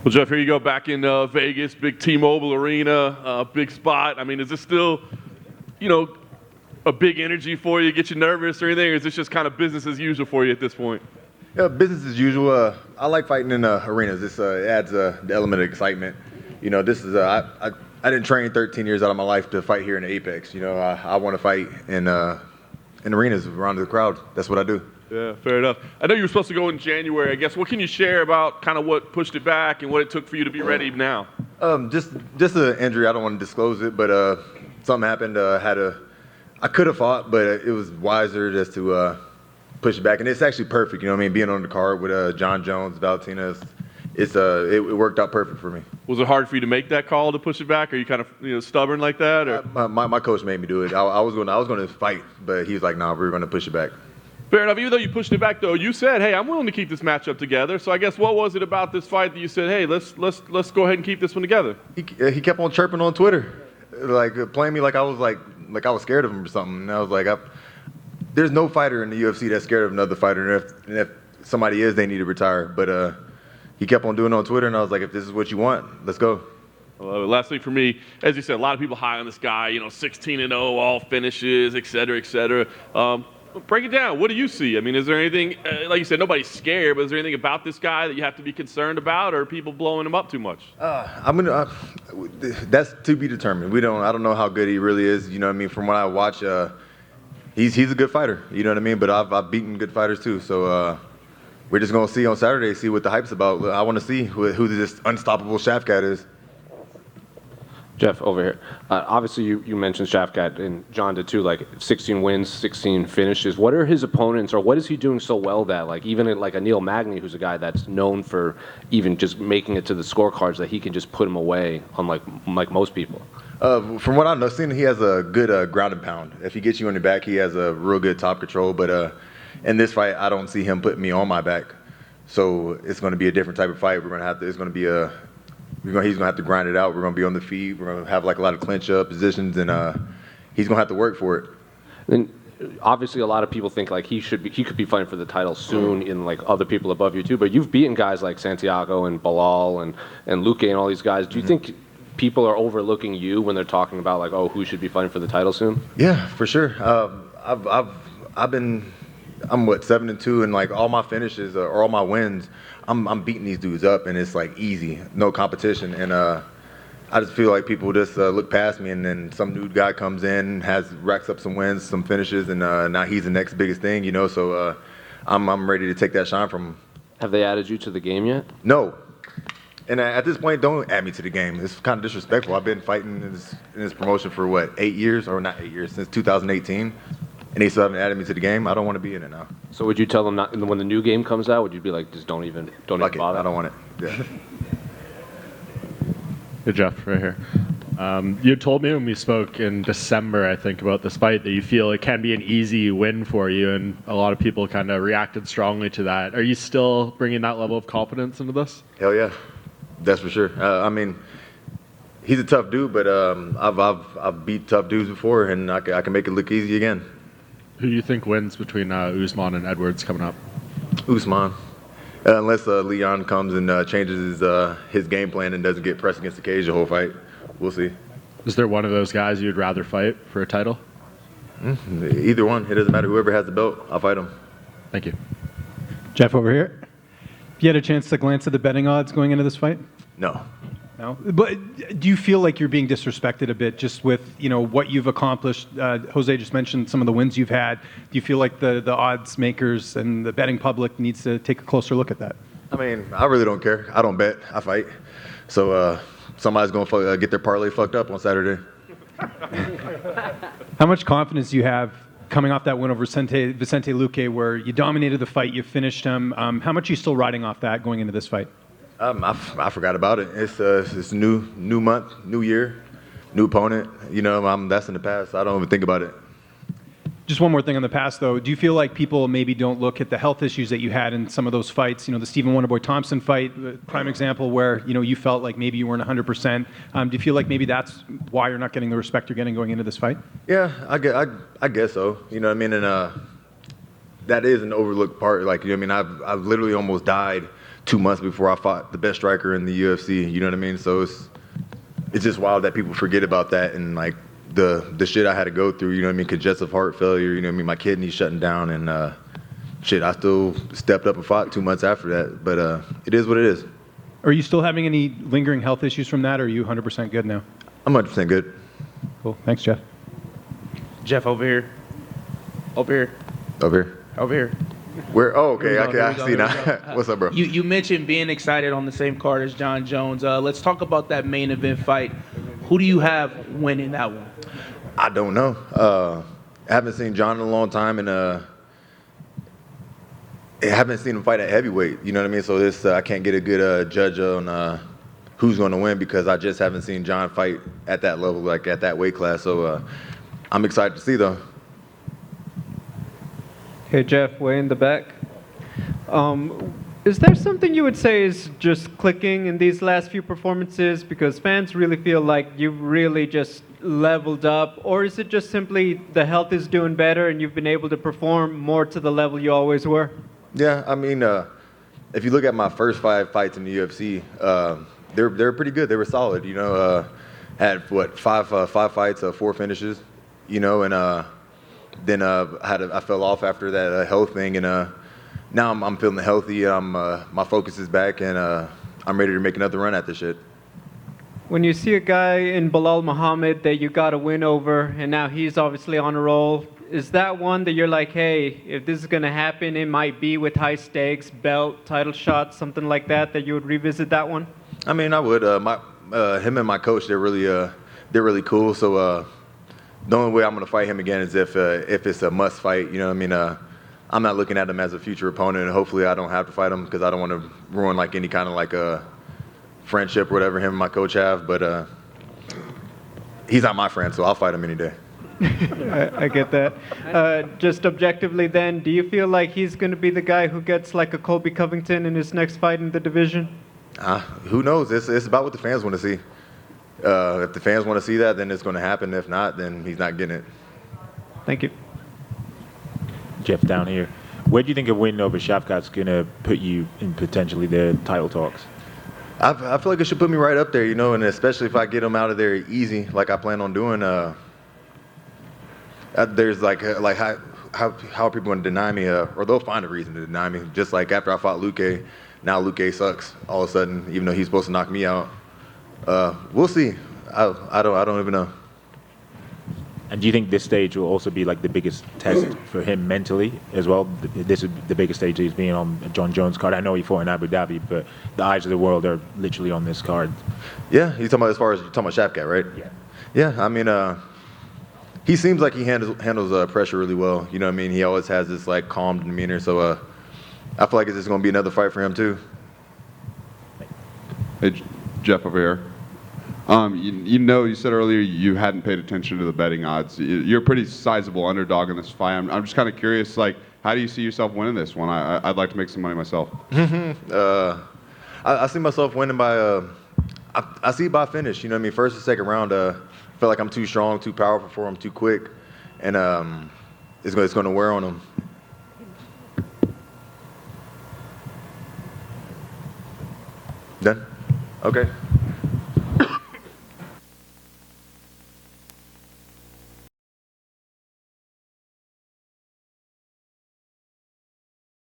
Well, Geoff, here you go back in Vegas, big T-Mobile Arena, big spot. I mean, is this still, a big energy for you? Get you nervous or anything? Or is this just kind of business as usual for you at this point? Yeah, business as usual. I like fighting in arenas. This adds the element of excitement. This is I didn't train 13 years out of my life to fight here in the Apex. I want to fight in arenas around the crowd. That's what I do. Yeah, fair enough. I know you were supposed to go in January. I guess what can you share about kind of what pushed it back and what it took for you to be ready now? Just an injury. I don't want to disclose it, but something happened. I could have fought, but it was wiser just to push it back. And it's actually perfect. Being on the card with John Jones, Valentina, it worked out perfect for me. Was it hard for you to make that call to push it back? Are you kind of stubborn like that? Or? My coach made me do it. I was going to fight, but he was like, "No, we're going to push it back." Fair enough. Even though you pushed it back, though, you said, "Hey, I'm willing to keep this matchup together." So I guess what was it about this fight that you said, "Hey, let's go ahead and keep this one together"? He kept on chirping on Twitter, like playing me like I was scared of him or something. And I was like, there's no fighter in the UFC that's scared of another fighter. And if somebody is, they need to retire. But he kept on doing it on Twitter, and I was like, if this is what you want, let's go. Last thing for me, as you said, a lot of people high on this guy. 16-0, all finishes, et cetera, et cetera. Break it down. What do you see? I mean, is there anything, like you said, nobody's scared, but is there anything about this guy that you have to be concerned about, or are people blowing him up too much? That's to be determined. I don't know how good he really is. From what I watch, he's a good fighter. But I've beaten good fighters too. So we're just gonna see on Saturday, see what the hype's about. I want to see who this unstoppable Shafkat is. Geoff, over here. Obviously, you mentioned Shafkat, and John did too, like 16 wins, 16 finishes. What are his opponents, or what is he doing so well that, like, even like a Neil Magny, who's a guy that's known for even just making it to the scorecards, that he can just put him away, unlike most people? From what I've seen, he has a good ground and pound. If he gets you on your back, he has a real good top control. But in this fight, I don't see him putting me on my back. So it's going to be a different type of fight. He's going to have to grind it out. We're going to be on the feet. We're going to have like a lot of clinch up positions, and he's going to have to work for it. And obviously, a lot of people think like he could be fighting for the title soon, in like other people above you too. But you've beaten guys like Santiago and Bilal and Luque and all these guys. Do you think people are overlooking you when they're talking about like, oh, who should be fighting for the title soon? Yeah, for sure. I'm 7-2, and like all my finishes or all my wins, I'm beating these dudes up, and it's like easy, no competition. And I just feel like people just look past me, and then some new guy comes in, racks up some wins, some finishes, and now he's the next biggest thing, So I'm ready to take that shine from him. Have they added you to the game yet? No. And at this point, don't add me to the game. It's kind of disrespectful. I've been fighting in this promotion for 8 years, or not 8 years, since 2018. And they still haven't added me to the game. I don't want to be in it now. So would you tell them not when the new game comes out? Would you be like, just don't even bother? I don't want it. Yeah. Hey, Geoff, right here. You told me when we spoke in December, I think, about this fight that you feel it can be an easy win for you, and a lot of people kind of reacted strongly to that. Are you still bringing that level of confidence into this? Hell yeah, that's for sure. He's a tough dude, but I've beat tough dudes before, and I can make it look easy again. Who do you think wins between Usman and Edwards coming up? Usman. Unless Leon comes and changes his game plan and doesn't get pressed against the cage the whole fight. We'll see. Is there one of those guys you'd rather fight for a title? Either one. It doesn't matter. Whoever has the belt, I'll fight him. Thank you. Geoff, over here. Have you had a chance to glance at the betting odds going into this fight? No. No? But do you feel like you're being disrespected a bit just with, what you've accomplished? Jose just mentioned some of the wins you've had. Do you feel like the odds makers and the betting public needs to take a closer look at that? I really don't care. I don't bet. I fight. So somebody's going to get their parlay fucked up on Saturday. How much confidence do you have coming off that win over Vicente Luque, where you dominated the fight, you finished him? How much are you still riding off that going into this fight? I forgot about it. It's new month, new year, new opponent. That's in the past. I don't even think about it. Just one more thing on the past, though. Do you feel like people maybe don't look at the health issues that you had in some of those fights? The Stephen Wonderboy Thompson fight, prime example, where you felt like maybe you weren't 100%. Do you feel like maybe that's why you're not getting the respect you're getting going into this fight? Yeah, I guess so. And that is an overlooked part. I've literally almost died 2 months before I fought the best striker in the UFC. You know what I mean? So it's just wild that people forget about that and like the shit I had to go through. You know what I mean? Congestive heart failure. You know what I mean? My kidneys shutting down and shit. I still stepped up and fought 2 months after that. But it is what it is. Are you still having any lingering health issues from that, or are you 100% good now? I'm 100% good. Cool. Thanks, Geoff. Jeff, over here. Over here. Over here. Over here. Where? Oh, okay. Here we go, I here we go, see here we now. go. What's up, bro? You mentioned being excited on the same card as John Jones. Let's talk about that main event fight. Who do you have winning that one? I don't know. I haven't seen John in a long time, and I haven't seen him fight at heavyweight. You know what I mean? So this I can't get a good judge on who's going to win because I just haven't seen John fight at that level, like at that weight class. So I'm excited to see though. Hey, Jeff, way in the back. Is there something you would say is just clicking in these last few performances because fans really feel like you've really just leveled up? Or is it just simply the health is doing better and you've been able to perform more to the level you always were? Yeah, I mean, if you look at my first 5 fights in the UFC, they're pretty good. They were solid. You know, had five fights, 4 finishes. You know, and then I fell off after that health thing, and now I'm feeling healthy. My focus is back, and I'm ready to make another run at this shit. When you see a guy in Bilal Muhammad that you got a win over, and now he's obviously on a roll, is that one that you're like, hey, if this is going to happen, it might be with high stakes, belt, title shot, something like that you would revisit that one? I mean, I would. Him and my coach, they're really cool. So the only way I'm gonna fight him again is if it's a must fight. You know what I mean? I'm not looking at him as a future opponent, and hopefully I don't have to fight him because I don't want to ruin like any kind of like a friendship or whatever him and my coach have. But he's not my friend, so I'll fight him any day. I get that. Just objectively then, do you feel like he's going to be the guy who gets like a Colby Covington in his next fight in the division? Who knows? It's about what the fans want to see. If the fans want to see that, then it's going to happen. If not, then he's not getting it. Thank you. Jeff, down here. Where do you think a win over Shavkat's going to put you in potentially the title talks? I feel like it should put me right up there, you know, and especially if I get him out of there easy, like I plan on doing. There's like how are people going to deny me, or they'll find a reason to deny me. Just like after I fought Luque, now Luque sucks all of a sudden, even though he's supposed to knock me out. We'll see. I don't even know. And do you think this stage will also be like the biggest test for him mentally as well? This is the biggest stage he's been on John Jones' card. I know he fought in Abu Dhabi, but the eyes of the world are literally on this card. Yeah, you're talking about Shavkat, right? Yeah. Yeah, I mean, he seems like he handles pressure really well. You know what I mean? He always has this like calm demeanor. So I feel like it's just going to be another fight for him too. Hey, Jeff over here. You said earlier you hadn't paid attention to the betting odds. You're a pretty sizable underdog in this fight. I'm just kind of curious, like, how do you see yourself winning this one? I'd like to make some money myself. I see myself winning by, I see it by finish. You know what I mean? First or second round, I feel like I'm too strong, too powerful for him, too quick, and it's going to wear on him. Done? Okay.